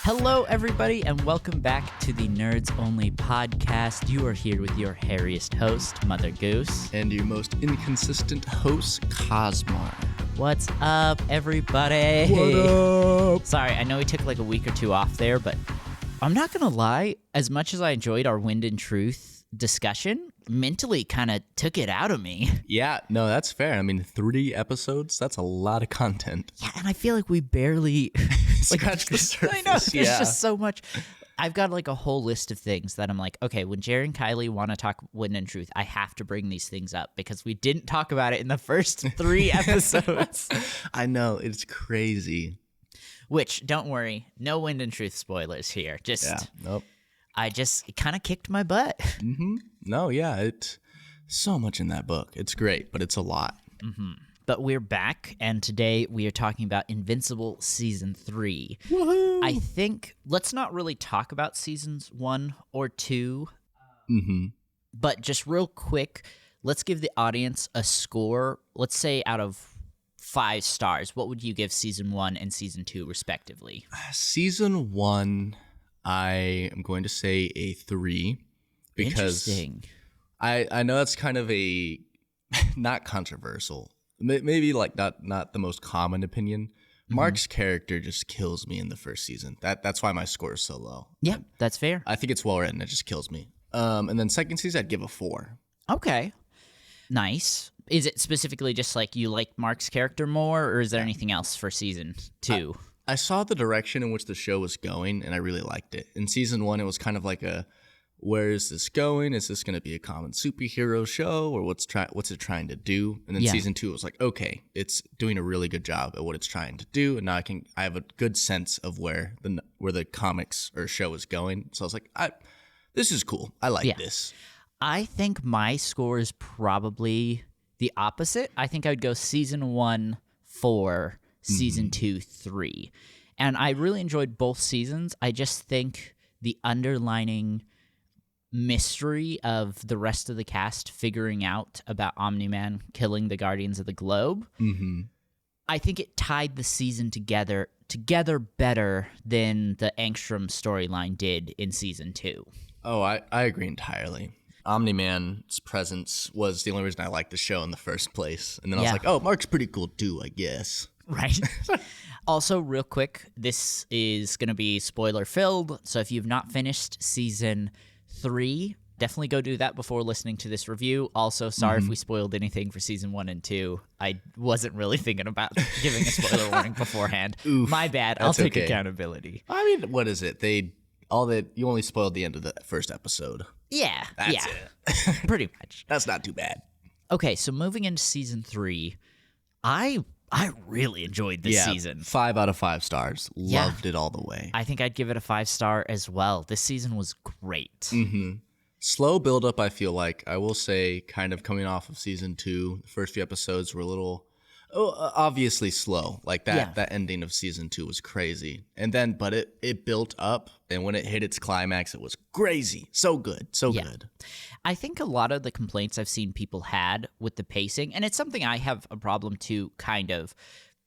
Hello, everybody, and welcome back to the Nerds Only podcast. You are here with your hairiest host, Mother Goose. And your most inconsistent host, Cosmar. What's up, everybody? What up? Sorry, I know we took like a week or two off there, but I'm not going to lie. As much as I enjoyed our Wind and Truth discussion, mentally kind of took it out of me. Yeah, no, that's fair. I mean, 3 episodes, that's a lot of content. Yeah, and I feel like we barely scratched the surface. I know, there's just so much. I've got like a whole list of things that I'm like, okay, when Jerry and Kylee want to talk Wind and Truth, I have to bring these things up because we didn't talk about it in the first 3 episodes. I know, it's crazy. Which, don't worry, no Wind and Truth spoilers here. It kind of kicked my butt. Mm-hmm. No, yeah, it's so much in that book. It's great, but it's a lot. Mm-hmm. But we're back, and today we are talking about Invincible Season 3. Woohoo! I think, let's not really talk about Seasons 1 or 2, but just real quick, let's give the audience a score. Let's say out of 5 stars, what would you give Season 1 and Season 2, respectively? Season 1, I am going to say a 3. Because Interesting. I know that's kind of a not controversial, maybe like not the most common opinion. Mark's character just kills me in the first season. That's why my score is so low. Yeah, that's fair. I think it's well written. It just kills me. And then second season, I'd give a 4. Okay. Nice. Is it specifically just like you like Mark's character more, or is there anything else for Season 2? I saw the direction in which the show was going, and I really liked it. In season 1, it was kind of like where is this going? Is this going to be a common superhero show, or what's it trying to do? And then season 2 was like, okay, it's doing a really good job at what it's trying to do, and now I have a good sense of where the comics or show is going. So I was like, this is cool. I like this. I think my score is probably the opposite. I think I would go Season 1 4, Season 2 3, and I really enjoyed both seasons. I just think the underlining mystery of the rest of the cast figuring out about Omni-Man killing the Guardians of the Globe, I think it tied the season together better than the Angstrom storyline did in Season 2. Oh, I agree entirely. Omni-Man's presence was the only reason I liked the show in the first place. And then I was like, oh, Mark's pretty cool too, I guess. Right. Also, real quick, this is going to be spoiler-filled, so if you've not finished Season 3, definitely go do that before listening to this review. Also, sorry if we spoiled anything for Season 1 and 2. I wasn't really thinking about giving a spoiler warning beforehand. Oof, my bad. I'll take accountability. I mean, what is it? You only spoiled the end of the first episode. Yeah. That's it. Pretty much. That's not too bad. Okay, so moving into Season 3, I really enjoyed this season. 5 out of 5 stars. Loved it all the way. I think I'd give it a 5-star as well. This season was great. Slow build-up, I feel like. I will say, kind of coming off of Season 2, the first few episodes were a little, obviously slow. Like that ending of Season 2 was crazy. And then, but it built up, and when it hit its climax, it was crazy. So good. So good. I think a lot of the complaints I've seen people had with the pacing, and it's something I have a problem too, kind of,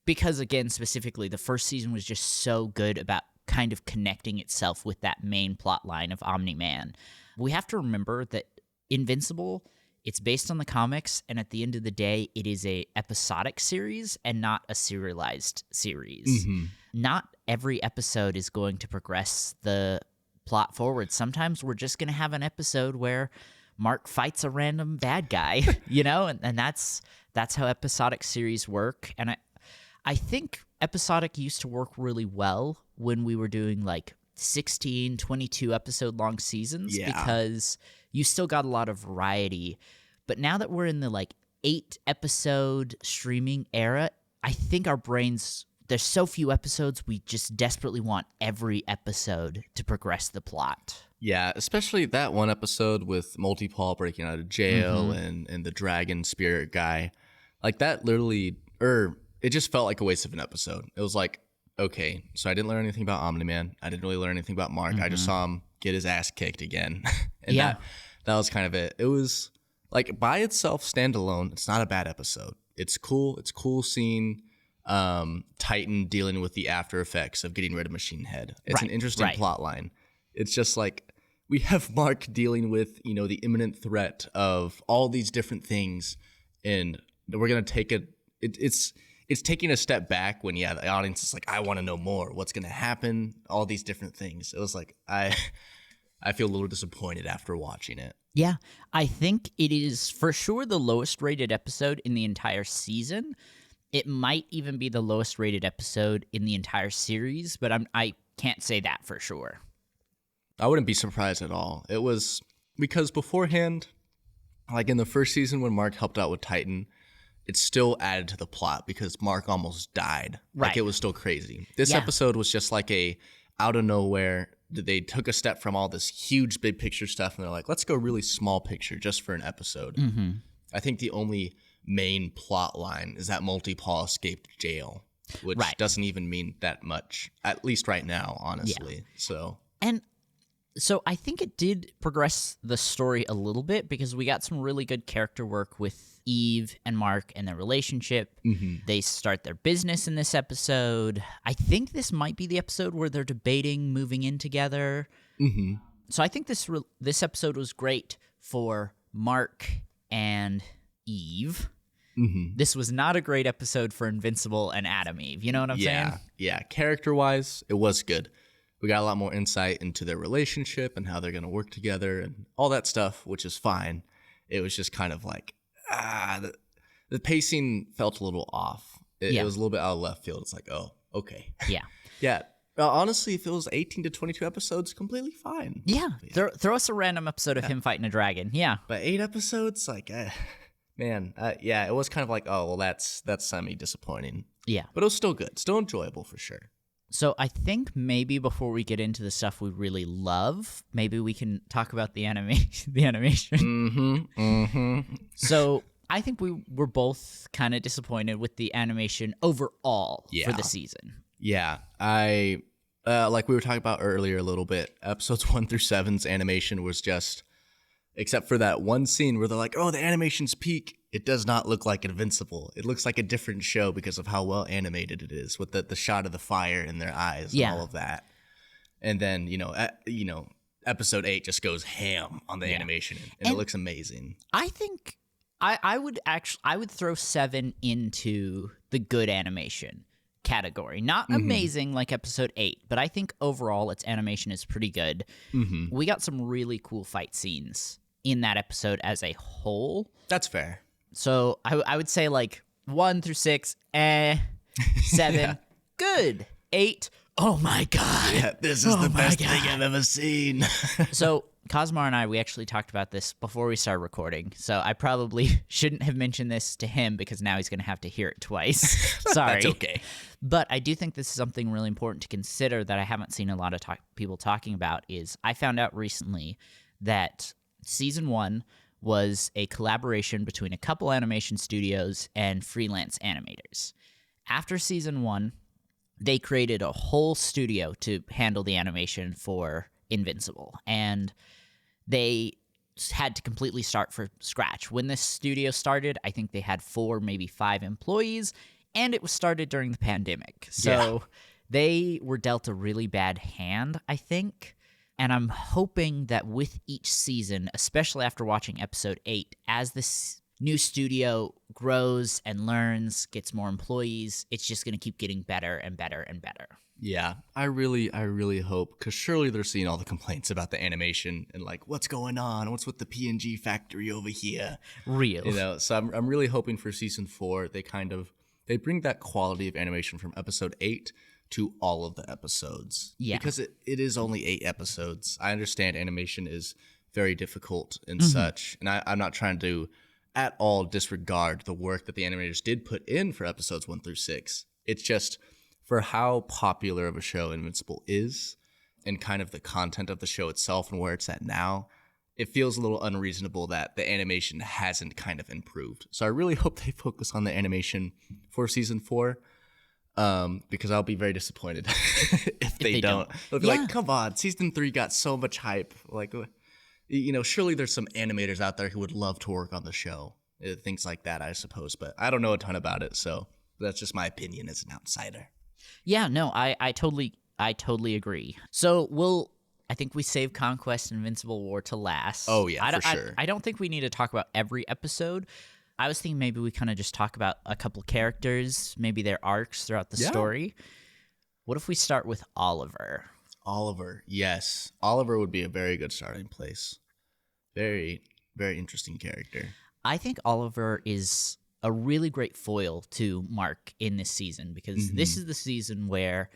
because again, specifically, the first season was just so good about kind of connecting itself with that main plot line of Omni-Man. We have to remember that Invincible, it's based on the comics, and at the end of the day, it is a episodic series and not a serialized series. Not every episode is going to progress the plot forward. Sometimes we're just going to have an episode where Mark fights a random bad guy, and that's how episodic series work. And I think episodic used to work really well when we were doing like 16, 22 episode long seasons because you still got a lot of variety. But now that we're in the like 8 episode streaming era, I think our brains, there's so few episodes, we just desperately want every episode to progress the plot. Yeah, especially that one episode with Multi-Paul breaking out of jail and the dragon spirit guy. Like that literally, it just felt like a waste of an episode. It was like, okay, so I didn't learn anything about Omni-Man. I didn't really learn anything about Mark. I just saw him get his ass kicked again. And that was kind of it. It was like by itself, standalone, it's not a bad episode. It's cool. It's cool seeing Titan dealing with the after effects of getting rid of Machine Head. It's an interesting plot line. It's just like we have Mark dealing with, you know, the imminent threat of all these different things, and we're gonna take it. It's taking a step back when the audience is like, I want to know more. What's gonna happen? All these different things. It was like I feel a little disappointed after watching it. Yeah, I think it is for sure the lowest rated episode in the entire season. It might even be the lowest rated episode in the entire series, but I can't say that for sure. I wouldn't be surprised at all. It was because beforehand, like in the first season when Mark helped out with Titan, it still added to the plot because Mark almost died. Right. Like it was still crazy. This episode was just like a out of nowhere. They took a step from all this huge big picture stuff and they're like, let's go really small picture just for an episode. I think the only main plot line is that Multi-Paw escaped jail, which doesn't even mean that much, at least right now, honestly. And so I think it did progress the story a little bit because we got some really good character work with Eve and Mark and their relationship. They start their business in this episode. I think this might be the episode where they're debating moving in together. So I think this episode was great for Mark and Eve. This was not a great episode for Invincible and Adam Eve. You know what I'm saying? Yeah. Character-wise, it was good. We got a lot more insight into their relationship and how they're going to work together and all that stuff, which is fine. It was just kind of like, the pacing felt a little off. It was a little bit out of left field. It's like, oh, okay. Yeah. Honestly, if it was 18 to 22 episodes, completely fine. Yeah. Throw us a random episode of him fighting a dragon. Yeah. But 8 episodes, like, man, it was kind of like, oh, well, that's semi-disappointing. Yeah. But it was still good. Still enjoyable for sure. So I think maybe before we get into the stuff we really love, maybe we can talk about the animation. So I think we were both kind of disappointed with the animation overall for the season. Yeah, I like we were talking about earlier a little bit. Episodes 1 through 7's animation was just, except for that one scene where they're like, "Oh, the animation's peak." It does not look like Invincible. It looks like a different show because of how well animated it is, with the shot of the fire in their eyes and all of that. And then episode 8 just goes ham on the animation, and it looks amazing. I think I would throw 7 into the good animation category. Not amazing like episode 8, but I think overall its animation is pretty good. We got some really cool fight scenes in that episode as a whole. That's fair. So I would say like 1 through 6, 7, good. 8, oh my god. Yeah, this is the best thing I've ever seen. So Cosmar and I, we actually talked about this before we started recording. So I probably shouldn't have mentioned this to him because now he's going to have to hear it twice. Sorry. That's okay. But I do think this is something really important to consider that I haven't seen a lot of people talking about is I found out recently that season 1 was a collaboration between a couple animation studios and freelance animators. After season 1, they created a whole studio to handle the animation for Invincible, and they had to completely start from scratch. When this studio started, I think they had 4, maybe 5 employees, and it was started during the pandemic. So they were dealt a really bad hand, I think. And I'm hoping that with each season, especially after watching episode 8, as this new studio grows and learns, gets more employees, it's just going to keep getting better and better and better. Yeah, I really hope, because surely they're seeing all the complaints about the animation and like, what's going on? What's with the PNG factory over here? Real. So I'm really hoping for season 4, they bring that quality of animation from episode 8 to all of the episodes. Yeah. Because it is only 8 episodes. I understand animation is very difficult and such, and I'm not trying to at all disregard the work that the animators did put in for episodes 1 through 6. It's just for how popular of a show Invincible is and kind of the content of the show itself and where it's at now, it feels a little unreasonable that the animation hasn't kind of improved. So I really hope they focus on the animation for season 4. Because I'll be very disappointed if they don't. They'll be like, come on, season 3 got so much hype. Like, surely there's some animators out there who would love to work on the show. Things like that, I suppose. But I don't know a ton about it, so that's just my opinion as an outsider. Yeah, no, I totally agree. So I think we saved Conquest and Invincible War to last. Oh, yeah, for sure. I don't think we need to talk about every episode. I was thinking maybe we kind of just talk about a couple characters, maybe their arcs throughout the story. What if we start with Oliver? Oliver, yes. Oliver would be a very good starting place. Very, very interesting character. I think Oliver is a really great foil to Mark in this season because this is the season where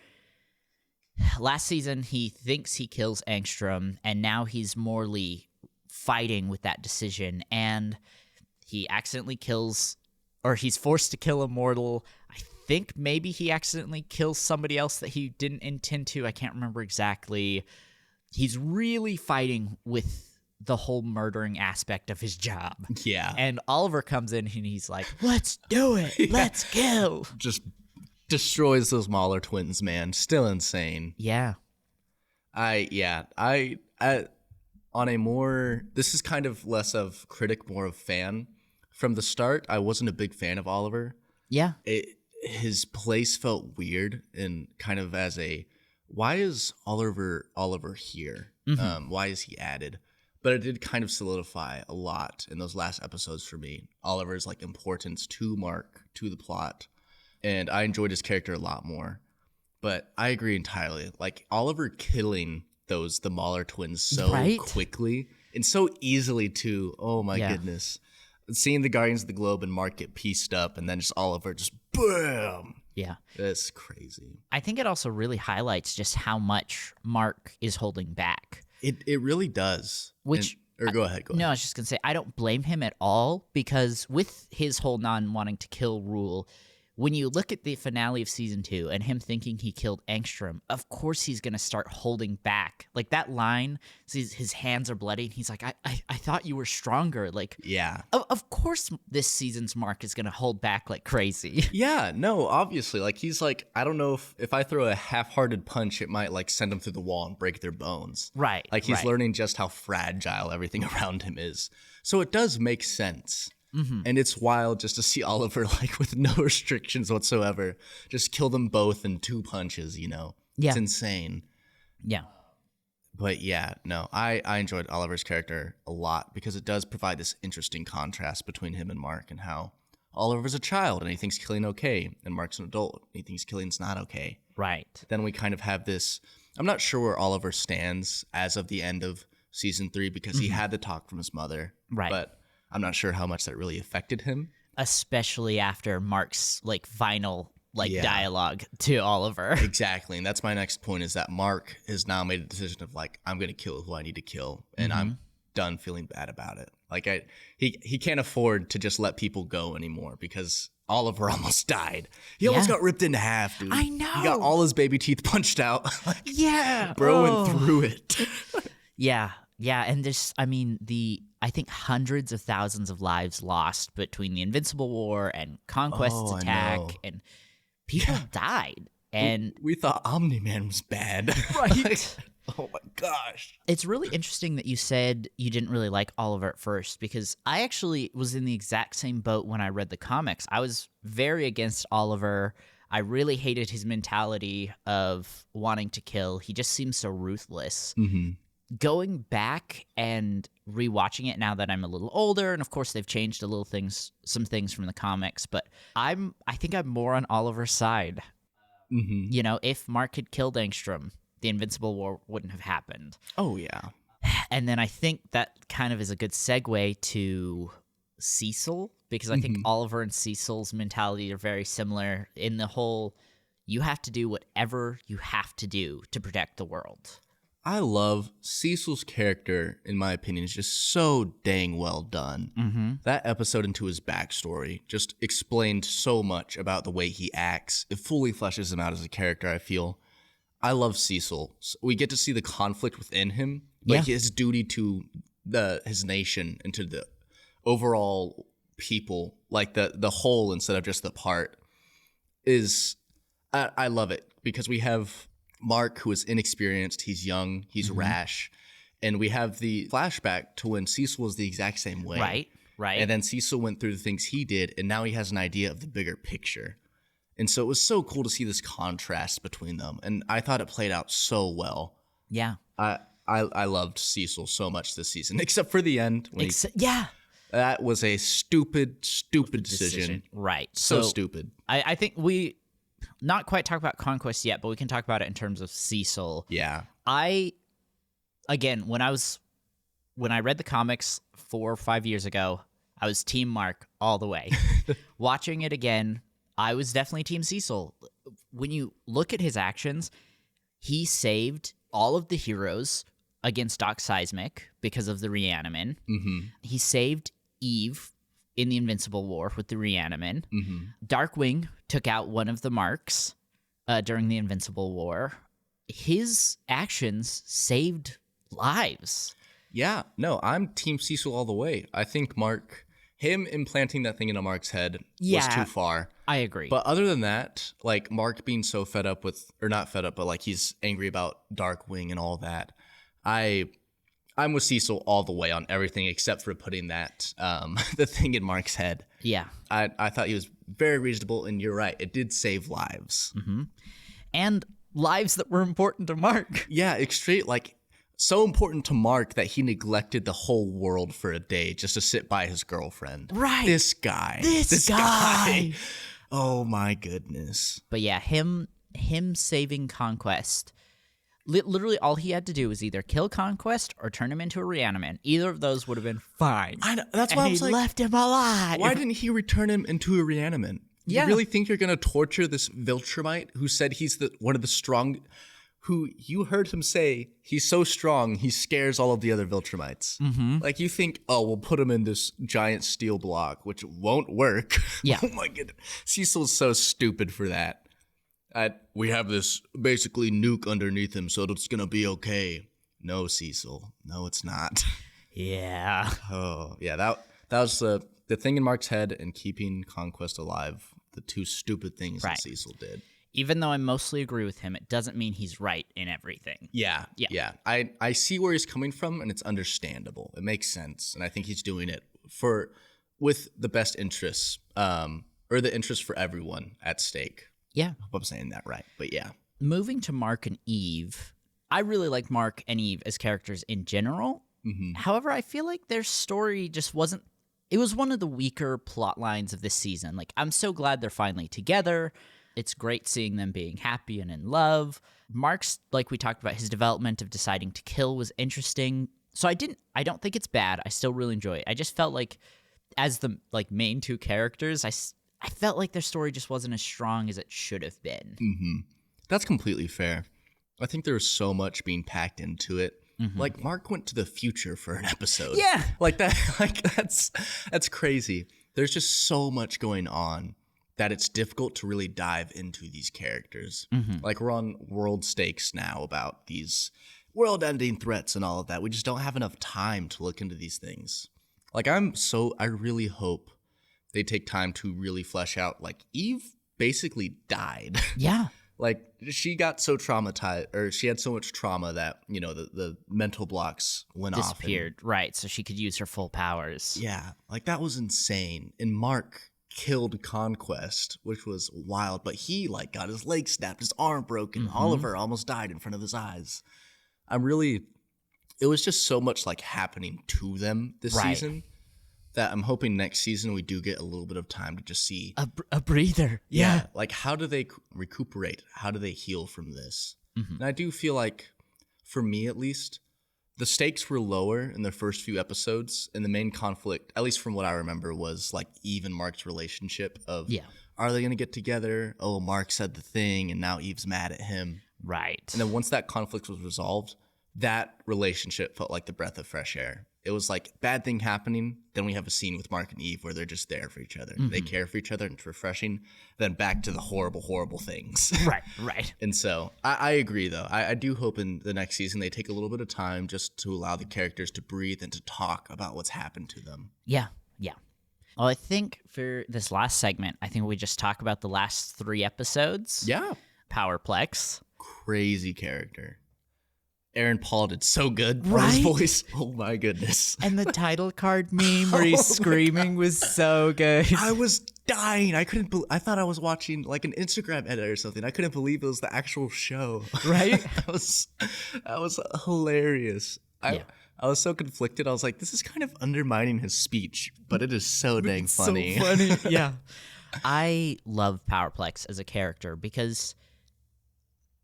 last season he thinks he kills Angstrom, and now he's morally fighting with that decision, and he accidentally kills, or he's forced to kill a mortal. I think maybe he accidentally kills somebody else that he didn't intend to. I can't remember exactly. He's really fighting with the whole murdering aspect of his job. Yeah. And Oliver comes in and he's like, let's do it. Let's kill. Just destroys those Mahler twins, man. Still insane. Yeah. On a more, this is kind of less of critic, more of fan. From the start, I wasn't a big fan of Oliver. Yeah. His place felt weird and kind of as a, why is Oliver here? Why is he added? But it did kind of solidify a lot in those last episodes for me. Oliver's like importance to Mark, to the plot. And I enjoyed his character a lot more. But I agree entirely. Like Oliver killing the Mahler twins so quickly and so easily too. Oh my goodness. Seeing the Guardians of the Globe and Mark get pieced up and then just Oliver just BAM! Yeah. That's crazy. I think it also really highlights just how much Mark is holding back. It really does. Go ahead. No, I was just going to say, I don't blame him at all because with his whole non-wanting to kill rule, when you look at the finale of season 2 and him thinking he killed Angstrom, of course he's going to start holding back. Like that line, his hands are bloody, and he's like, I thought you were stronger. Like, yeah. Of course this season's Mark is going to hold back like crazy. Yeah, no, obviously. Like, he's like, I don't know if I throw a half-hearted punch, it might, like, send them through the wall and break their bones. Right. Like, he's learning just how fragile everything around him is. So it does make sense. And it's wild just to see Oliver, like, with no restrictions whatsoever, just kill them both in 2 punches, Yeah. It's insane. Yeah. But yeah, no, I enjoyed Oliver's character a lot because it does provide this interesting contrast between him and Mark and how Oliver's a child and he thinks killing okay, and Mark's an adult and he thinks killing's not okay. Right. Then we kind of have this, I'm not sure where Oliver stands as of the end of season 3 because he had the talk from his mother. Right. But I'm not sure how much that really affected him. Especially after Mark's like final dialogue to Oliver. Exactly. And that's my next point is that Mark has now made a decision of like, I'm going to kill who I need to kill. And I'm done feeling bad about it. Like he can't afford to just let people go anymore because Oliver almost died. He almost got ripped in half, dude. I know. He got all his baby teeth punched out. Like, bro went through it. Yeah. And I think hundreds of thousands of lives lost between the Invincible War and Conquest's attack, and people died. And we thought Omni-Man was bad. Right. Oh my gosh. It's really interesting that you said you didn't really like Oliver at first because I actually was in the exact same boat when I read the comics. I was very against Oliver. I really hated his mentality of wanting to kill. He just seems so ruthless. Going back and rewatching it now that I'm a little older, and of course they've changed some things from the comics, but I think I'm more on Oliver's side. If Mark had killed Angstrom, the Invincible War wouldn't have happened. Oh yeah. And then I think that kind of is a good segue to Cecil, because I think Oliver and Cecil's mentality are very similar in the whole, you have to do whatever you have to do to protect the world. I love Cecil's character, in my opinion, is just so dang well done. That episode into his backstory just explained so much about the way he acts. It fully fleshes him out as a character, I feel. I love Cecil. We get to see the conflict within him, but his duty to his nation into the overall people, like the whole instead of just the part, is I love it because we have Mark, who is inexperienced, he's young, he's rash, and we have the flashback to when Cecil was the exact same way. Right. And then Cecil went through the things he did, and now he has an idea of the bigger picture. And so it was so cool to see this contrast between them, and I thought it played out so well. Yeah. I loved Cecil so much this season, except for the end. When that was a stupid decision. Right. So stupid. I think we not quite talk about Conquest yet, but we can talk about it in terms of Cecil. Yeah. Again, when I read the comics 4 or 5 years ago, I was Team Mark all the way. Watching it again, I was definitely Team Cecil. When you look at his actions, he saved all of the heroes against Doc Seismic because of the Reanimin. He saved Eve in the Invincible War with the Reanimin. Darkwing took out one of the Marks during the Invincible War. His actions saved lives. Yeah, no, I'm Team Cecil all the way. I think him implanting that thing into Mark's head was too far. I agree. But other than that, like Mark being so fed up with, or not fed up, but like he's angry about Darkwing and all that, I'm with Cecil all the way on everything except for putting that the thing in Mark's head. Yeah. I thought he was very reasonable, and you're right. It did save lives. And lives that were important to Mark. Yeah, like so important to Mark that he neglected the whole world for a day just to sit by his girlfriend. Right. This guy. Oh my goodness. But yeah, him saving Conquest. Literally all he had to do was either kill Conquest or turn him into a Reanimin. Either of those would have been fine. I know, that's why I was like, left him alive. Why didn't he return him into a Reanimin? Yeah. You really think you're going to torture this Viltrumite who said he's one of the strong, who you heard him say he's so strong he scares all of the other Viltrumites. Like you think, oh, we'll put him in this giant steel block, which won't work. Yeah. Oh my goodness. Cecil's so stupid for that. We have this basically nuke underneath him, so it's going to be okay. No, Cecil. No, it's not. Yeah. Oh, yeah. That was the thing in Mark's head and keeping Conquest alive. The two stupid things that Cecil did. Even though I mostly agree with him, it doesn't mean he's right in everything. Yeah. I see where he's coming from, and it's understandable. It makes sense, and I think he's doing it with the best interests, or the interest for everyone at stake. Yeah. I hope I'm saying that right, but yeah. Moving to Mark and Eve, I really like Mark and Eve as characters in general. However, I feel like their story just wasn't... It was one of the weaker plot lines of this season. Like, I'm so glad they're finally together. It's great seeing them being happy and in love. Mark's, like we talked about, his development of deciding to kill was interesting. So I don't think it's bad. I still really enjoy it. I just felt like as the main two characters, I felt like their story just wasn't as strong as it should have been. That's completely fair. I think there was so much being packed into it. Like Mark went to the future for an episode. Yeah. Like that. Like that's crazy. There's just so much going on that it's difficult to really dive into these characters. Like we're on world stakes now about these world-ending threats and all of that. We just don't have enough time to look into these things. Like I really hope they take time to really flesh out. Like Eve basically died. Yeah. Like she got so traumatized, or she had so much trauma that, you know, the mental blocks went off. Disappeared, right, so she could use her full powers. Yeah, like that was insane. And Mark killed Conquest, which was wild, but he like got his leg snapped, his arm broken. Oliver almost died in front of his eyes. It was just so much like happening to them this season that I'm hoping next season we do get a little bit of time to just see a breather. Yeah. Like how do they recuperate? How do they heal from this? And I do feel like, for me at least, the stakes were lower in the first few episodes, and the main conflict, at least from what I remember, was like Eve and Mark's relationship of, are they going to get together? Oh, Mark said the thing, and now Eve's mad at him. Right. And then once that conflict was resolved, that relationship felt like the breath of fresh air. It was like bad thing happening. Then we have a scene with Mark and Eve where they're just there for each other. They care for each other and it's refreshing. Then back to the horrible, horrible things. Right. And so I agree, though. I do hope in the next season they take a little bit of time just to allow the characters to breathe and to talk about what's happened to them. Yeah. Well, I think for this last segment, I think we just talk about the last 3 episodes. Yeah. Powerplex. Crazy character. Aaron Paul did so good. Right? His voice. Oh my goodness. And the title card meme where he's screaming was so good. I was dying. I thought I was watching like an Instagram edit or something. I couldn't believe it was the actual show. Right? that was hilarious. I was so conflicted. I was like, this is kind of undermining his speech, but it is so dang funny. So funny. Yeah. I love Powerplex as a character because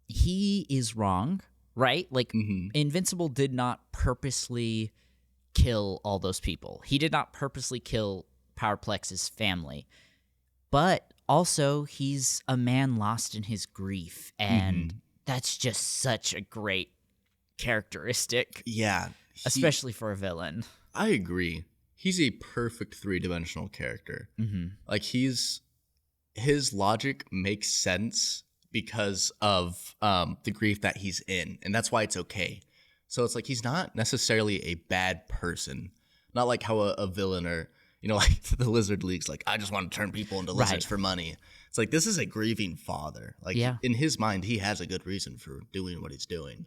he is wrong, right? Like, Invincible did not purposely kill all those people. He did not purposely kill Powerplex's family. But also, he's a man lost in his grief, and that's just such a great characteristic. Yeah. Especially for a villain. I agree. He's a perfect 3-dimensional character. Like, his logic makes sense because of the grief that he's in, and that's why it's okay. So it's like he's not necessarily a bad person. Not like how a villain or, like the Lizard League's like, I just want to turn people into lizards for money. It's like, this is a grieving father. Like, in his mind, he has a good reason for doing what he's doing.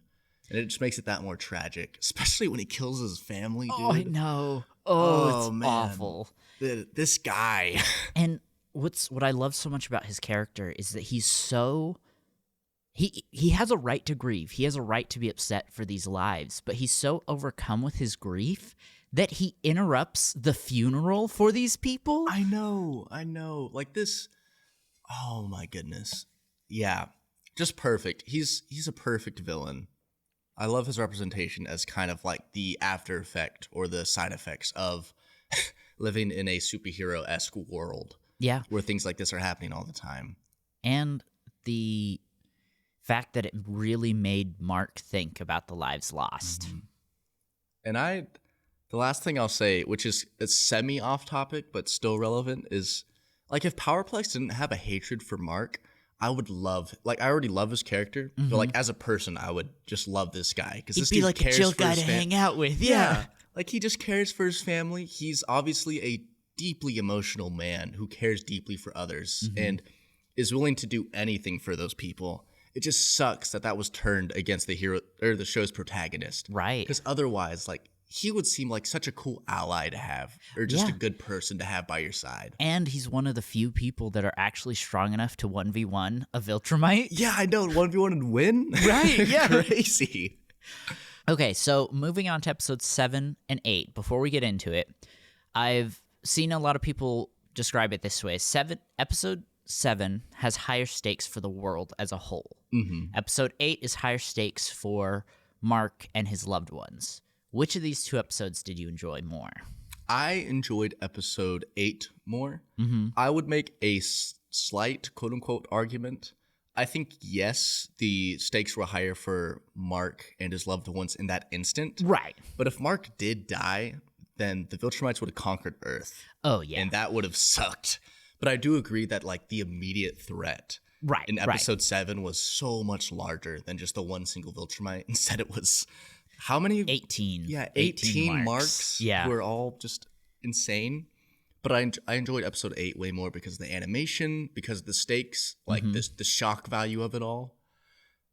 And it just makes it that more tragic, especially when he kills his family, dude. Oh, I know. Oh, it's man. awful. This guy. And what I love so much about his character is that he's so... He has a right to grieve. He has a right to be upset for these lives, but he's so overcome with his grief that he interrupts the funeral for these people. I know. Like this... Oh, my goodness. Yeah. Just perfect. He's a perfect villain. I love his representation as kind of like the after effect or the side effects of living in a superhero-esque world. Yeah. Where things like this are happening all the time. And the fact that it really made Mark think about the lives lost. And the last thing I'll say, which is it's semi off topic but still relevant, is like if Powerplex didn't have a hatred for Mark, I would love, like, I already love his character, but like as a person, I would just love this guy because this dude like a chill guy to hang out with. Yeah, like he just cares for his family. He's obviously a deeply emotional man who cares deeply for others and is willing to do anything for those people. It just sucks that was turned against the hero or the show's protagonist, right? Because otherwise, like, he would seem like such a cool ally to have, or just a good person to have by your side. And he's one of the few people that are actually strong enough to 1v1 a Viltrumite. Yeah, I know. 1v1 and win? Right, yeah. Crazy. Okay, so moving on to episodes 7 and 8. Before we get into it, I've seen a lot of people describe it this way. Episode 7 has higher stakes for the world as a whole. Episode 8 is higher stakes for Mark and his loved ones. Which of these 2 episodes did you enjoy more? I enjoyed episode 8 more. I would make a slight quote-unquote argument. I think, yes, the stakes were higher for Mark and his loved ones in that instant. Right. But if Mark did die, then the Viltrumites would have conquered Earth. Oh, yeah. And that would have sucked. But I do agree that, like, the immediate threat in episode 7 was so much larger than just the one single Viltrumite. Instead, it was... How many? 18. Yeah, 18 marks. Yeah. Were all just insane. But I enjoyed episode 8 way more because of the animation, because of the stakes, like the shock value of it all.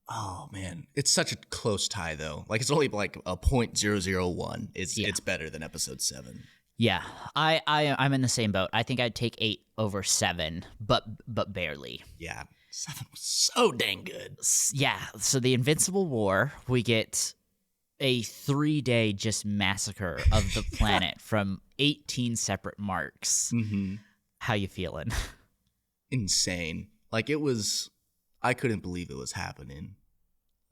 Oh, man. It's such a close tie, though. Like, it's only like a .001. It's better than episode 7. Yeah, I'm in the same boat. I think I'd take 8 over 7, but barely. Yeah, 7 was so dang good. Yeah, so the Invincible War, we get a 3-day just massacre of the planet from 18 separate marks. How you feeling? Insane. Like, it was... I couldn't believe it was happening.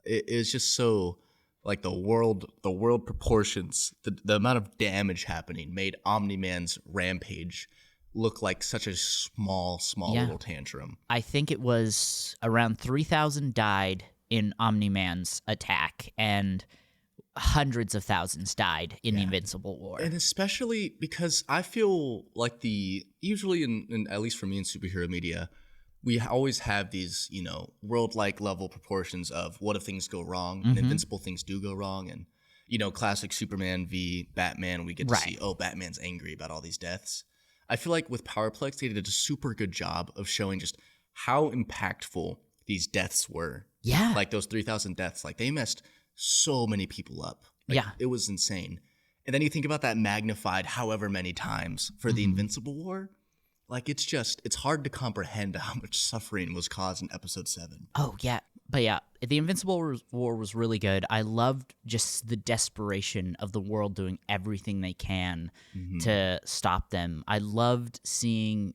It's just so... Like, the world proportions, the amount of damage happening made Omni-Man's rampage look like such a small little tantrum. I think it was around 3,000 died in Omni-Man's attack, and hundreds of thousands died in the Invincible War. And especially because I feel like usually in at least for me in superhero media, we always have these, world-like level proportions of what if things go wrong, and Invincible things do go wrong, and, classic Superman v. Batman, we get to see, Batman's angry about all these deaths. I feel like with Powerplex, they did a super good job of showing just how impactful these deaths were. Yeah. Like those 3,000 deaths, like they messed so many people up. It was insane. And then you think about that magnified however many times for the Invincible War. Like it's hard to comprehend how much suffering was caused in episode 7. Oh, yeah. But yeah, the Invincible War was really good. I loved just the desperation of the world doing everything they can to stop them. I loved seeing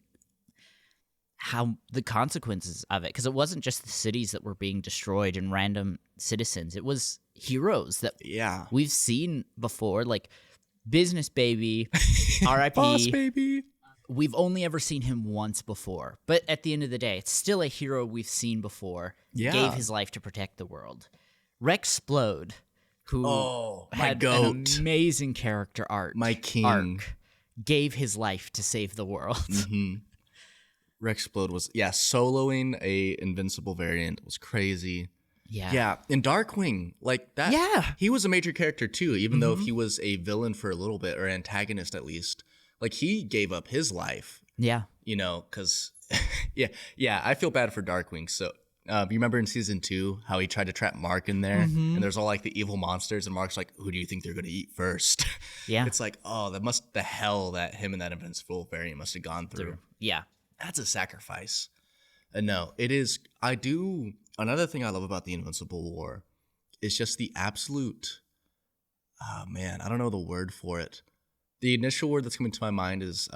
how the consequences of it, because it wasn't just the cities that were being destroyed and random citizens. It was heroes that we've seen before, like Business Baby, R.I.P. Boss Baby. We've only ever seen him once before, but at the end of the day, it's still a hero we've seen before. Yeah. Gave his life to protect the world. Rexplode, who had an amazing character arc, gave his life to save the world. Rexplode was soloing a Invincible variant was crazy. Yeah. And Darkwing, like that. Yeah. He was a major character too, even though he was a villain for a little bit, or antagonist at least. Like he gave up his life. Yeah. Because I feel bad for Darkwing. So you remember in season 2 how he tried to trap Mark in there, and there's all like the evil monsters, and Mark's like, "Who do you think they're gonna eat first?" Yeah. It's like, the hell that him and that Invincible variant must have gone through. Yeah. That's a sacrifice. No, it is. Another thing I love about the Invincible War is just the absolute, I don't know the word for it. The initial word that's coming to my mind is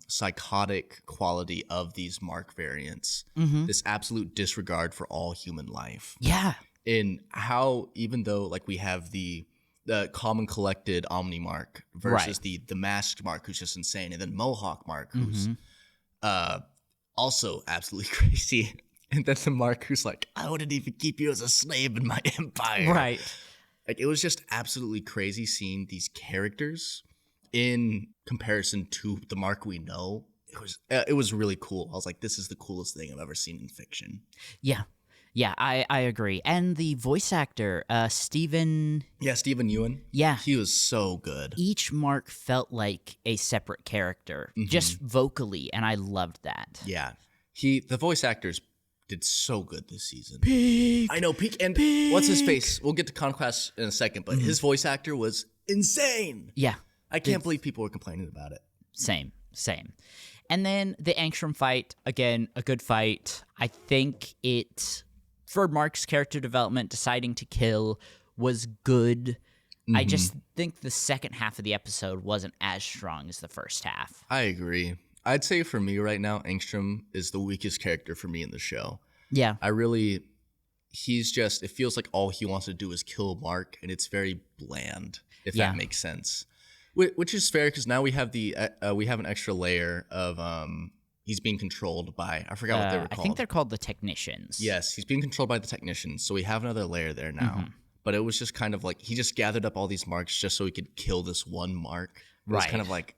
psychotic quality of these Mark variants. This absolute disregard for all human life. Yeah. In how, even though like we have the common collected Omni Mark versus the masked Mark, who's just insane, and then Mohawk Mark, who's also absolutely crazy. And then the Mark who's like, I wouldn't even keep you as a slave in my empire. Right. Like it was just absolutely crazy seeing these characters in comparison to the Mark we know. It was really cool. I was like, this is the coolest thing I've ever seen in fiction. Yeah. Yeah, I agree. And the voice actor, Stephen... Yeah, Stephen Ewan. Yeah. He was so good. Each Mark felt like a separate character, just vocally, and I loved that. Yeah. The voice actors did so good this season. Peak! I know, Peak. And what's his face? We'll get to Conquest in a second, but his voice actor was insane. Yeah. I can't believe people were complaining about it. Same. And then the Angstrom fight, again, a good fight. I think for Mark's character development, deciding to kill was good. I just think the second half of the episode wasn't as strong as the first half. I agree. I'd say for me right now, Angstrom is the weakest character for me in the show. Yeah. It feels like all he wants to do is kill Mark, and it's very bland, if that makes sense. Which is fair, because now we have an extra layer of he's being controlled by, I forgot what they were called. I think they're called the Technicians. Yes, he's being controlled by the Technicians, so we have another layer there now. But it was just kind of like, he just gathered up all these marks just so he could kill this one Mark. It was kind of like,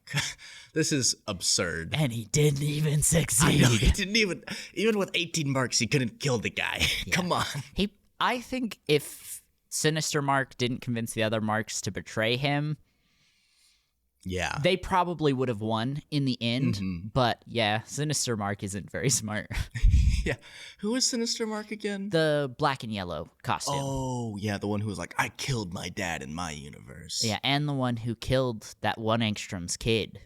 this is absurd. And he didn't even succeed. I know, he didn't even with 18 marks, he couldn't kill the guy. Yeah. Come on. I think if Sinister Mark didn't convince the other Marks to betray him, they probably would have won in the end. But yeah, Sinister Mark isn't very smart. Yeah. Who is Sinister Mark again? The black and yellow costume. Oh, yeah, the one who was like, I killed my dad in my universe. Yeah, and the one who killed that one Angstrom's kid.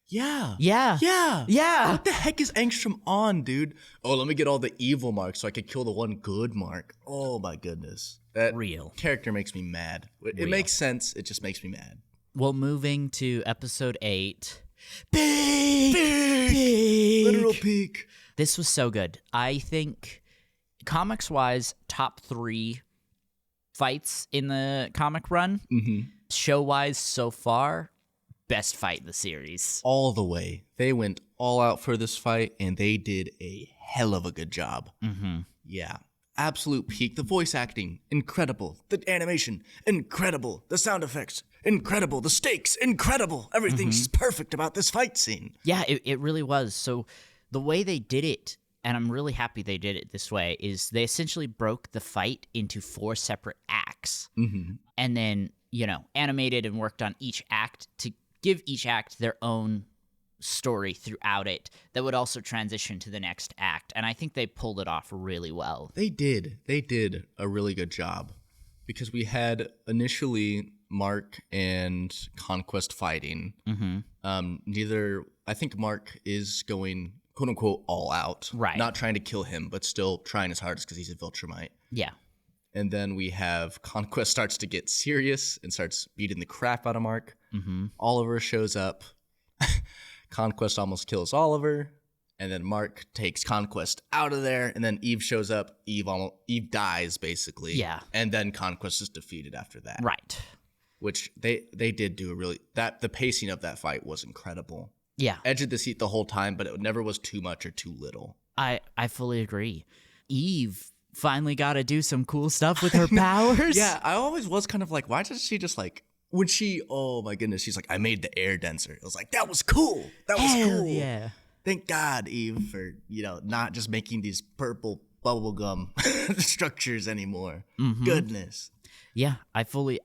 Yeah. Yeah. What the heck is Angstrom on, dude? Oh, let me get all the evil Marks so I could kill the one good Mark. Oh my goodness. That character makes me mad. It makes sense. It just makes me mad. Well, moving to episode 8. Peak! Literal peak. This was so good. I think, comics-wise, top 3 fights in the comic run. Show-wise, so far, best fight in the series. All the way. They went all out for this fight, and they did a hell of a good job. Yeah. absolute peak. The voice acting, incredible. The animation, incredible. The sound effects, incredible. The stakes, incredible. Everything's perfect about this fight scene. Yeah, it really was. So the way they did it, and I'm really happy they did it this way, is they essentially broke the fight into 4 separate acts. And then, animated and worked on each act to give each act their own story throughout it that would also transition to the next act. And I think they pulled it off really well. They did a really good job, because we had initially Mark and Conquest fighting. I think Mark is going quote unquote all out, right? Not trying to kill him, but still trying his hardest because he's a Viltrumite. Yeah. And then we have Conquest starts to get serious and starts beating the crap out of Mark. Oliver shows up. Conquest almost kills Oliver, and then Mark takes Conquest out of there, and then Eve shows up. Eve dies, basically. Yeah. And then Conquest is defeated after that. Right. Which they did do the pacing of that fight was incredible. Yeah. Edge of the seat the whole time, but it never was too much or too little. I fully agree. Eve finally got to do some cool stuff with her powers. Yeah, I always was kind of like, why does she just like, when she, oh my goodness, she's like, I made the air denser. It was like, that was cool. That was cool. Yeah. Thank God, Eve, for, not just making these purple bubblegum structures anymore. Goodness. Yeah, I fully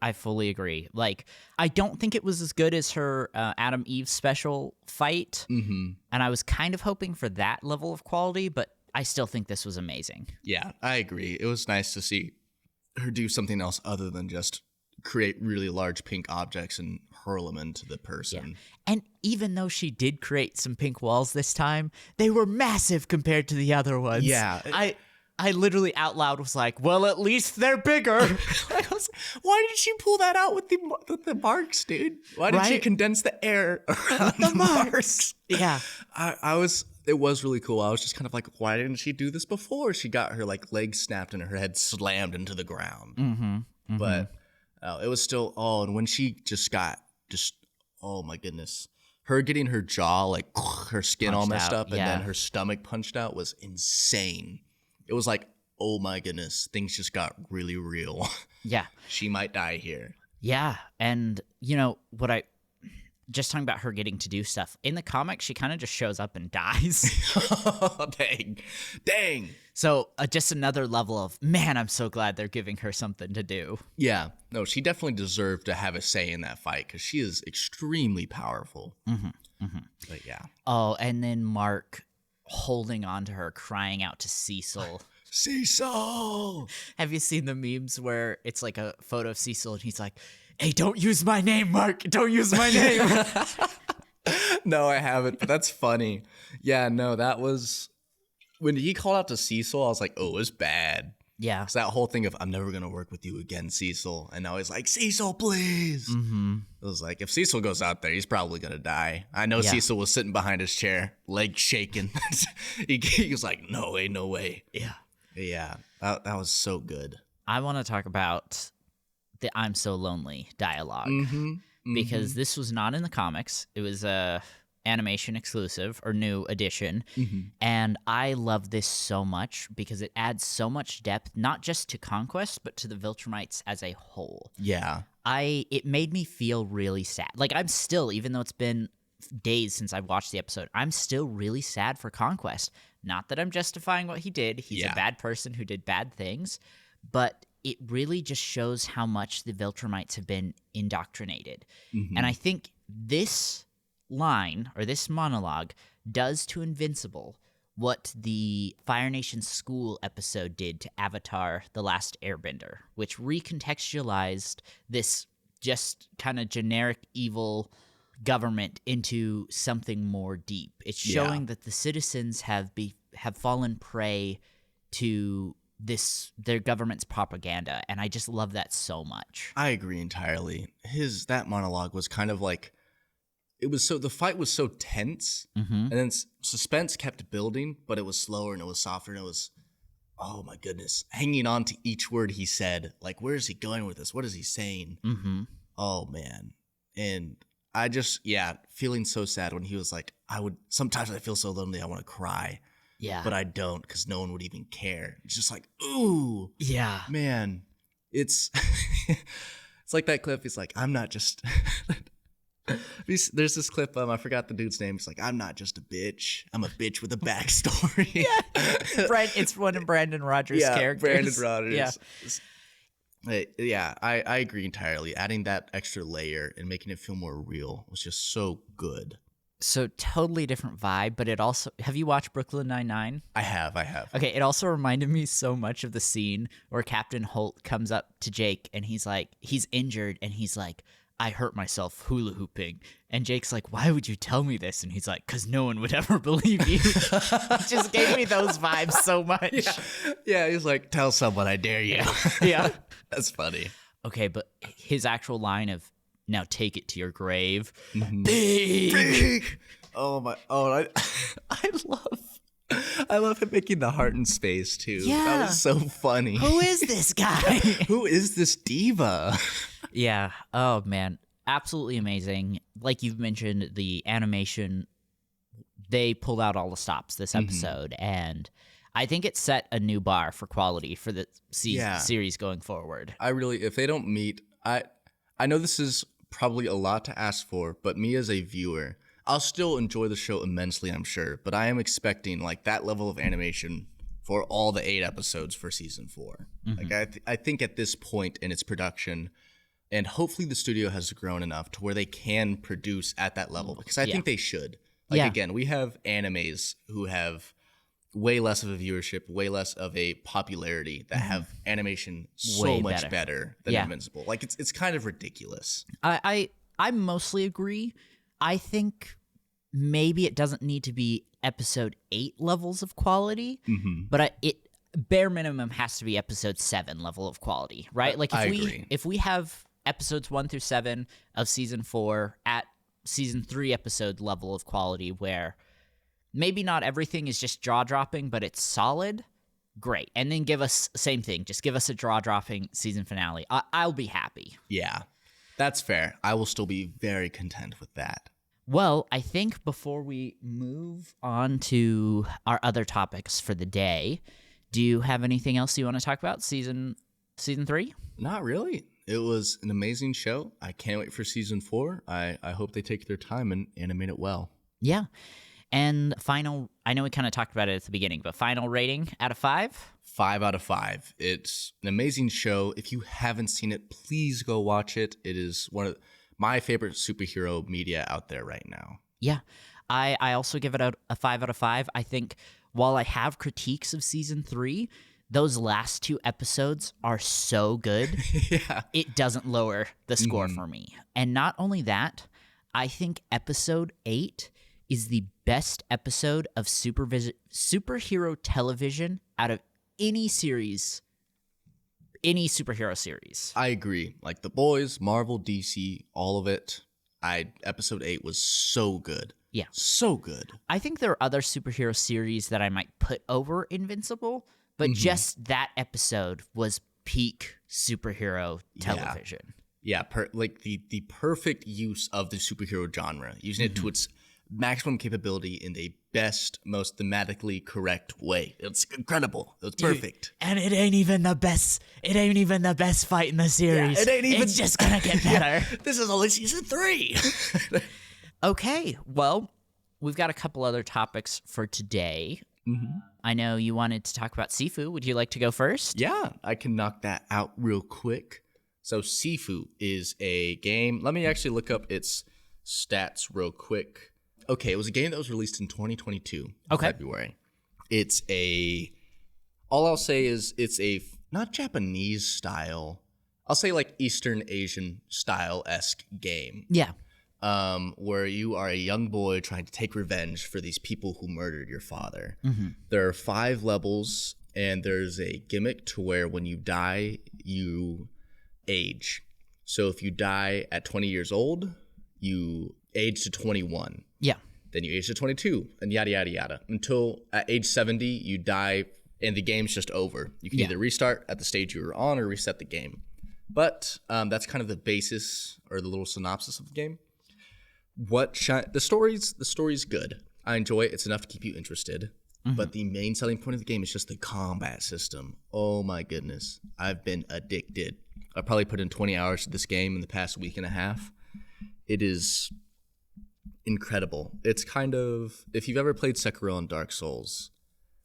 agree. Like, I don't think it was as good as her Adam Eve special fight. And I was kind of hoping for that level of quality, but I still think this was amazing. Yeah, I agree. It was nice to see her do something else other than just create really large pink objects and hurl them into the person. Yeah. And even though she did create some pink walls this time, they were massive compared to the other ones. Yeah. I literally out loud was like, well, at least they're bigger. Why did she pull that out with the marks, dude? Why did she condense the air around the marks? Yeah. It was really cool. I was just kind of like, why didn't she do this before? She got her like legs snapped and her head slammed into the ground. But it was still, and when she oh my goodness. Her getting her jaw, like her skin all messed up, and then her stomach punched out was insane. It was like, oh my goodness, things just got really real. Yeah. She might die here. Yeah. And, just talking about her getting to do stuff. In the comics, she kind of just shows up and dies. Dang. So just another level of, man, I'm so glad they're giving her something to do. Yeah. No, she definitely deserved to have a say in that fight because she is extremely powerful. But yeah. Oh, and then Mark holding on to her, crying out to Cecil. Cecil! Have you seen the memes where it's like a photo of Cecil and he's like, hey, don't use my name, Mark. Don't use my name. No, I haven't, but that's funny. Yeah, no, that was... When he called out to Cecil, I was like, oh, it was bad. Yeah. It's that whole thing of, I'm never going to work with you again, Cecil. And now he's like, Cecil, please. It was like, if Cecil goes out there, he's probably going to die. I know Cecil was sitting behind his chair, legs shaking. he was like, no way, no way. Yeah. Yeah, that was so good. I want to talk about the I'm so lonely dialogue. Because this was not in the comics. It was a animation exclusive or new edition. And I love this so much because it adds so much depth, not just to Conquest, but to the Viltrumites as a whole. Yeah. It made me feel really sad. Like, I'm still, even though it's been days since I watched the episode, I'm still really sad for Conquest. Not that I'm justifying what he did. He's a bad person who did bad things. But it really just shows how much the Viltrumites have been indoctrinated. And I think this line, or this monologue, does to Invincible what the Fire Nation School episode did to Avatar: The Last Airbender, which recontextualized this just kind of generic evil government into something more deep. It's showing that the citizens have fallen prey to their government's propaganda, and I just love that so much. I agree entirely. That monologue was kind of like, the fight was so tense, and then suspense kept building, but it was slower and it was softer, and it was, oh my goodness, hanging on to each word he said. Like, where is he going with this? What is he saying? Oh man. And I just, feeling so sad when he was like, sometimes I feel so lonely, I want to cry. Yeah. But I don't because no one would even care. It's just like, ooh. Yeah. Man, it's it's like that clip. He's like, I'm not just. There's this clip. I forgot the dude's name. He's like, I'm not just a bitch. I'm a bitch with a backstory. It's one of Brandon Rogers' characters. Brandon Rogers. Yeah, I agree entirely. Adding that extra layer and making it feel more real was just so good. So totally different vibe, but it also, have you watched Brooklyn Nine-Nine? I have. Okay, it also reminded me so much of the scene where Captain Holt comes up to Jake and he's like, he's injured and he's like, I hurt myself hula hooping. And Jake's like, why would you tell me this? And he's like, because no one would ever believe you. It just gave me those vibes so much. Yeah, he's like, tell someone, I dare you. Yeah. That's funny. Okay, but his actual line of, now take it to your grave. Mm-hmm. Big. Oh my! Oh, I love him making the heart in space too. Yeah, that was so funny. Who is this guy? Who is this diva? Yeah. Oh man, absolutely amazing. Like you've mentioned, the animation, they pulled out all the stops this episode, and I think it set a new bar for quality for the series going forward. If they don't meet, I know this is probably a lot to ask for, but me as a viewer, I'll still enjoy the show immensely, I'm sure, but I am expecting like that level of animation for all the 8 episodes for season 4. Like I think at this point in its production, and hopefully the studio has grown enough to where they can produce at that level, because I think they should. Like again, we have animes who have way less of a viewership, way less of a popularity that have animation so Way much better than Invincible. Like it's kind of ridiculous. I mostly agree. I think maybe it doesn't need to be episode 8 levels of quality, but it bare minimum has to be episode 7 level of quality, right? Like if we have episodes 1 through 7 of season 4 at season 3 episode level of quality, where maybe not everything is just jaw-dropping, but it's solid, great. And then give us same thing. Just give us a jaw-dropping season finale. I'll be happy. Yeah, that's fair. I will still be very content with that. Well, I think before we move on to our other topics for the day, do you have anything else you want to talk about season 3? Not really. It was an amazing show. I can't wait for season 4. I hope they take their time and animate it well. Yeah. And final, I know we kind of talked about it at the beginning, but final rating out of 5? 5 out of 5. It's an amazing show. If you haven't seen it, please go watch it. It is one of my favorite superhero media out there right now. Yeah. I also give it a 5 out of 5. I think while I have critiques of season 3, those last 2 episodes are so good. It doesn't lower the score for me. And not only that, I think episode 8 is the best episode of superhero television out of any series, any superhero series. I agree. Like The Boys, Marvel, DC, all of it. Episode 8 was so good. Yeah. So good. I think there are other superhero series that I might put over Invincible, but just that episode was peak superhero television. Yeah, like the perfect use of the superhero genre, using it to its maximum capability in the best, most thematically correct way. It's incredible. It's perfect. And it ain't even the best. It ain't even the best fight in the series. It's just gonna get better. This is only season 3. Okay, well, we've got a couple other topics for today. I know you wanted to talk about Sifu. Would you like to go first? Yeah, I can knock that out real quick. So Sifu is a game. Let me actually look up its stats real quick. Okay, it was a game that was released in 2022, February. All I'll say is it's a, not Japanese style, I'll say like Eastern Asian style-esque game. Yeah. Where you are a young boy trying to take revenge for these people who murdered your father. There are 5 levels, and there's a gimmick to where when you die, you age. So if you die at 20 years old, you age to 21. Yeah. Then you age to 22, and yada, yada, yada. Until at age 70, you die, and the game's just over. You can either restart at the stage you were on or reset the game. But that's kind of the basis or the little synopsis of the game. The story's good. I enjoy it. It's enough to keep you interested. but the main selling point of the game is just the combat system. Oh my goodness. I've been addicted. I probably put in 20 hours to this game in the past week and a half. It is incredible. It's kind of, if you've ever played Sekiro and Dark Souls,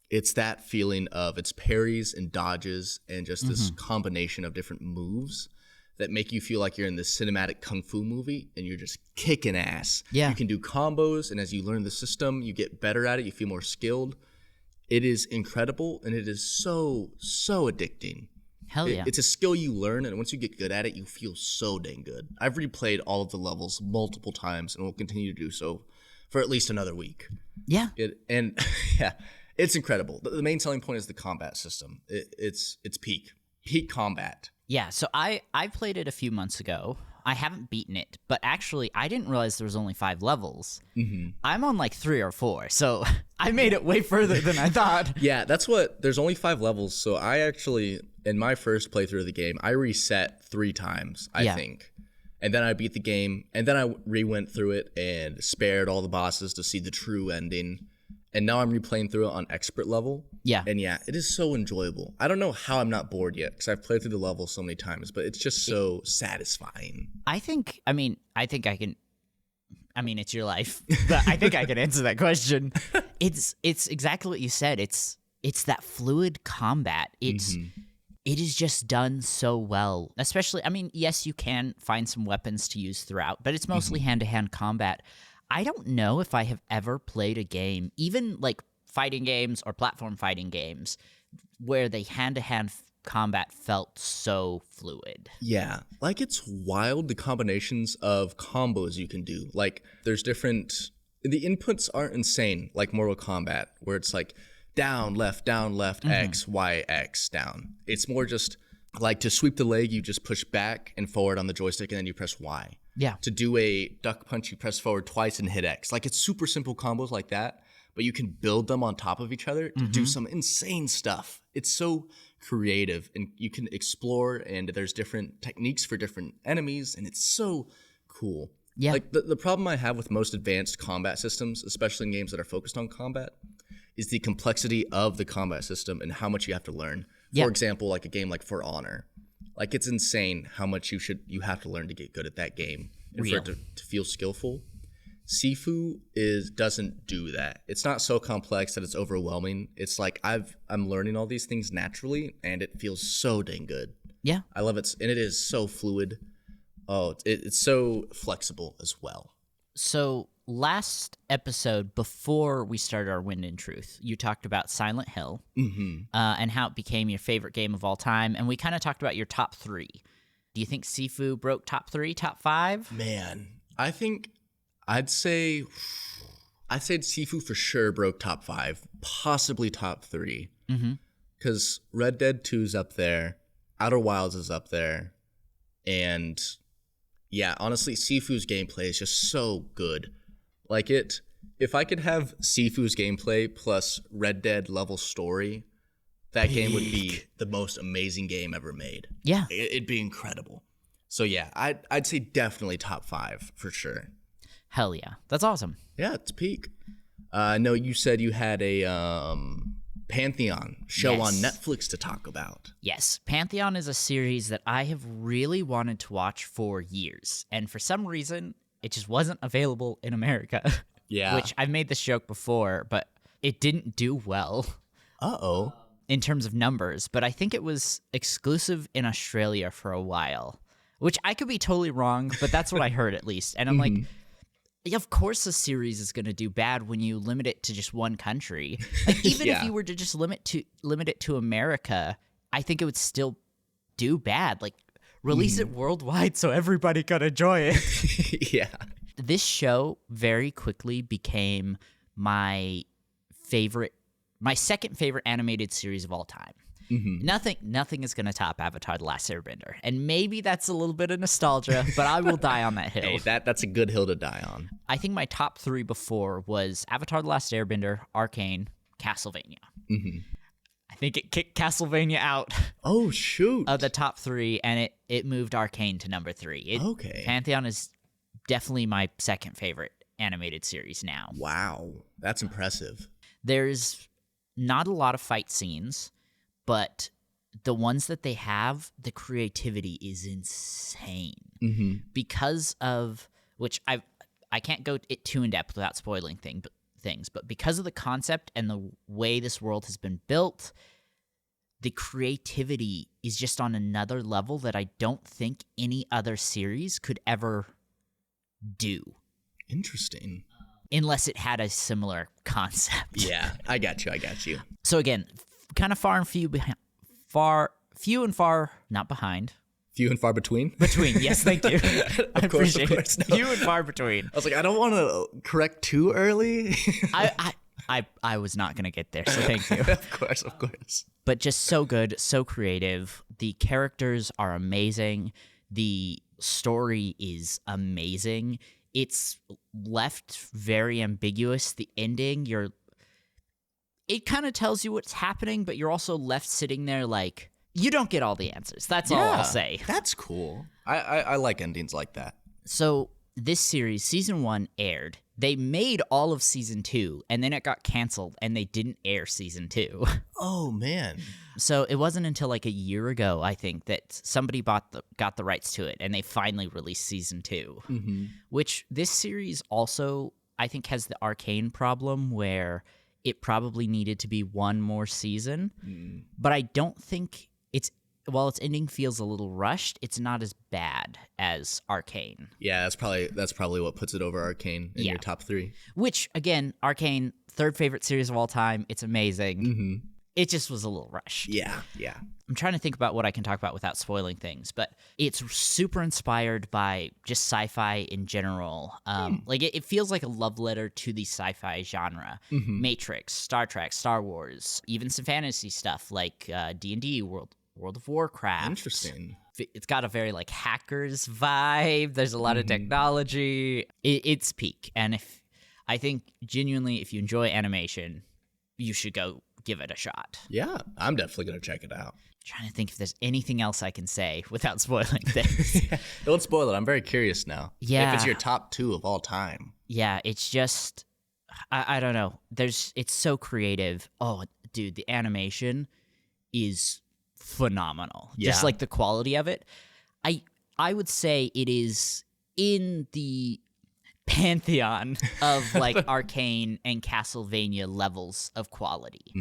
it's that feeling of its parries and dodges and just this combination of different moves that make you feel like you're in this cinematic kung fu movie and you're just kicking ass. Yeah. You can do combos, and as you learn the system, you get better at it, you feel more skilled. It is incredible, and it is so addicting. Hell yeah. It's a skill you learn, and once you get good at it, you feel so dang good. I've replayed all of the levels multiple times and will continue to do so for at least another week. Yeah. It's incredible. The main selling point is the combat system. It's peak combat. Yeah, so I played it a few months ago. I haven't beaten it, but actually I didn't realize there was only 5 levels. I'm on like 3 or 4, so I made it way further than I thought. Yeah, there's only 5 levels, so I actually, in my first playthrough of the game, I reset 3 times, I think. And then I beat the game, and then I re-went through it and spared all the bosses to see the true ending. And now I'm replaying through it on expert level. Yeah. And yeah, it is so enjoyable. I don't know how I'm not bored yet because I've played through the level so many times, but it's just so satisfying. I think I can. I mean, it's your life, but I think I can answer that question. It's exactly what you said. It's that fluid combat. It is just done so well. Especially, I mean, yes, you can find some weapons to use throughout, but it's mostly hand-to-hand combat. I don't know if I have ever played a game, even like fighting games or platform fighting games, where the hand-to-hand combat felt so fluid. Yeah, like it's wild the combinations of combos you can do. Like there's different, the inputs aren't insane like Mortal Kombat, where it's like down, left, X, Y, X, down. It's more just like to sweep the leg, you just push back and forward on the joystick and then you press Y. Yeah. To do a duck punch, you press forward twice and hit X. Like it's super simple combos like that, but you can build them on top of each other to do some insane stuff. It's so creative, and you can explore, and there's different techniques for different enemies, and it's so cool. Yeah. Like the problem I have with most advanced combat systems, especially in games that are focused on combat, is the complexity of the combat system and how much you have to learn. For example, like a game like For Honor. Like it's insane how much you have to learn to get good at that game and for it to feel skillful. Sifu doesn't do that. It's not so complex that it's overwhelming. It's like I'm learning all these things naturally, and it feels so dang good. Yeah. I love it, and it is so fluid. Oh, it's so flexible as well. So last episode, before we started our Wind in Truth, you talked about Silent Hill and how it became your favorite game of all time, and we kind of talked about your top 3. Do you think Sifu broke top 3, top 5? Man, I'd say Sifu for sure broke top 5, possibly top 3. Because Red Dead 2 is up there, Outer Wilds is up there, and yeah, honestly, Sifu's gameplay is just so good. Like if I could have Sifu's gameplay plus Red Dead level story, that game would be the most amazing game ever made. Yeah. It'd be incredible. So yeah, I'd say definitely top 5 for sure. Hell yeah. That's awesome. Yeah, it's peak. I know you said you had a Pantheon show on Netflix to talk about. Yes. Pantheon is a series that I have really wanted to watch for years. And for some reason, it just wasn't available in America. Yeah. Which I've made this joke before, but it didn't do well. Uh-oh. In terms of numbers. But I think it was exclusive in Australia for a while. Which I could be totally wrong, but that's what I heard at least. And I'm like, yeah, of course a series is going to do bad when you limit it to just one country. Like even if you were to just limit it to America, I think it would still do bad. Like release it worldwide so everybody could enjoy it. Yeah. This show very quickly became my second favorite animated series of all time. Nothing is going to top Avatar: The Last Airbender. And maybe that's a little bit of nostalgia, but I will die on that hill. Hey, that's a good hill to die on. I think my top 3 before was Avatar: The Last Airbender, Arcane, Castlevania. I think it kicked Castlevania out. Oh, shoot. Of the top 3, and it moved Arcane to number 3. Okay. Pantheon is definitely my second favorite animated series now. Wow. That's impressive. There's not a lot of fight scenes, but the ones that they have, the creativity is insane. Because of which I can't go too in depth without spoiling things, but because of the concept and the way this world has been built, the creativity is just on another level that I don't think any other series could ever do. Interesting. Unless it had a similar concept. Yeah, I got you. So again, kind of few and far, not behind. Few and far between? Between, yes, thank you. Of course. No. Few and far between. I was like, I don't want to correct too early. I was not going to get there, so thank you. Of course. But just so good, so creative. The characters are amazing. The story is amazing. It's left very ambiguous. The ending, it kind of tells you what's happening, but you're also left sitting there like, you don't get all the answers. That's all I'll say. That's cool. I like endings like that. So this series, season 1 aired. They made all of season 2, and then it got canceled, and they didn't air season 2. Oh, man. So it wasn't until like a year ago, I think, that somebody got the rights to it, and they finally released season 2. Which this series also, I think, has the Arcane problem where it probably needed to be one more season. But I don't think while its ending feels a little rushed, it's not as bad as Arcane. Yeah, that's probably what puts it over Arcane in your top 3. Which, again, Arcane, 3rd favorite series of all time. It's amazing. It just was a little rushed. Yeah. I'm trying to think about what I can talk about without spoiling things, but it's super inspired by just sci-fi in general. Like it feels like a love letter to the sci-fi genre. Matrix, Star Trek, Star Wars, even some fantasy stuff like D&D, World of Warcraft. Interesting. It's got a very like hackers vibe. There's a lot of technology. It's peak. And I think genuinely, if you enjoy animation, you should go give it a shot. Yeah, I'm definitely going to check it out. Trying to think if there's anything else I can say without spoiling things. Don't spoil it. I'm very curious now. Yeah. If it's your top 2 of all time. Yeah, it's just, I don't know. It's so creative. Oh, dude, the animation is phenomenal. Yeah. Just like the quality of it. I would say it is in the pantheon of like Arcane and Castlevania levels of quality.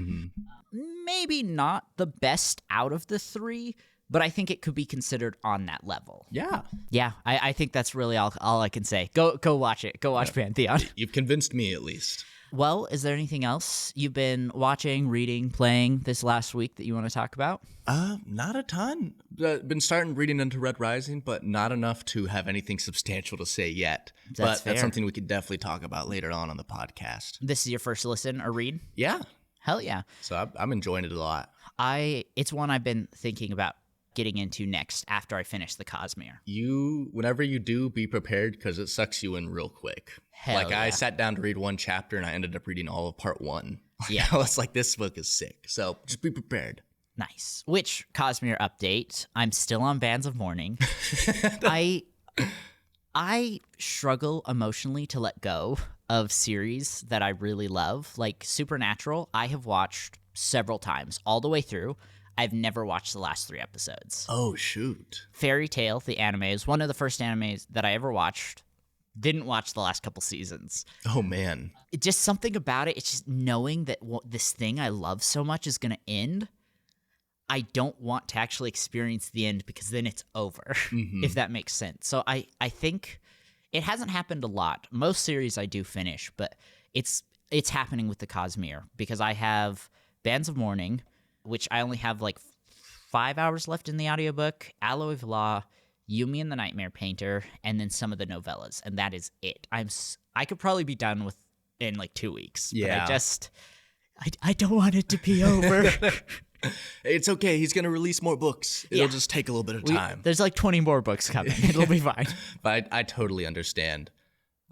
Maybe not the best out of the 3, but I think it could be considered on that level. Yeah. I think that's really all I can say. Go watch it. Go watch Pantheon. You've convinced me at least. Well, is there anything else you've been watching, reading, playing this last week that you want to talk about? Not a ton. Been starting reading into Red Rising, but not enough to have anything substantial to say yet. That's That's something we could definitely talk about later on the podcast. This is your first listen or read? Yeah. Hell yeah. So I'm enjoying it a lot. It's one I've been thinking about getting into next after I finish the Cosmere. Whenever you do, be prepared because it sucks you in real quick. Hell yeah. I sat down to read one chapter and I ended up reading all of part 1. Yeah. I was like, this book is sick. So just be prepared. Nice. Which Cosmere update? I'm still on Bands of Mourning. I struggle emotionally to let go of series that I really love. Like Supernatural, I have watched several times all the way through. I've never watched the last 3 episodes. Oh, shoot. Fairy Tail, the anime, is one of the first animes that I ever watched. Didn't watch the last couple seasons. Oh, man. Just something about it. It's just knowing that this thing I love so much is going to end. I don't want to actually experience the end because then it's over, if that makes sense. So I think it hasn't happened a lot. Most series I do finish, but it's happening with the Cosmere because I have Bands of Mourning, which I only have like 5 hours left in the audiobook, Aloe Vela, Yumi and the Nightmare Painter, and then some of the novellas, and that is it. I could probably be done with in like 2 weeks. Yeah. But I don't want it to be over. It's okay. He's going to release more books. It'll just take a little bit of time. There's like 20 more books coming. It'll be fine. But I totally understand.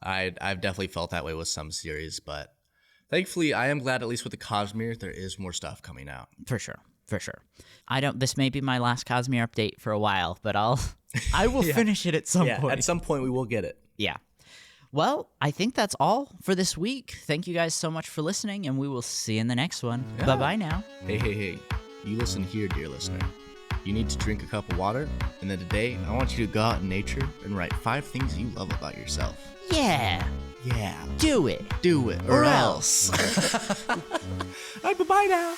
I've definitely felt that way with some series, but thankfully I am glad at least with the Cosmere there is more stuff coming out. For sure. This may be my last Cosmere update for a while, but I will finish it at some point. At some point we will get it. Yeah. Well, I think that's all for this week. Thank you guys so much for listening, and we will see you in the next one. Yeah. Bye-bye now. Hey. You listen here, dear listener. You need to drink a cup of water, and then today, I want you to go out in nature and write 5 things you love about yourself. Yeah. Yeah. Do it. Do it. Or else. All right, bye-bye now.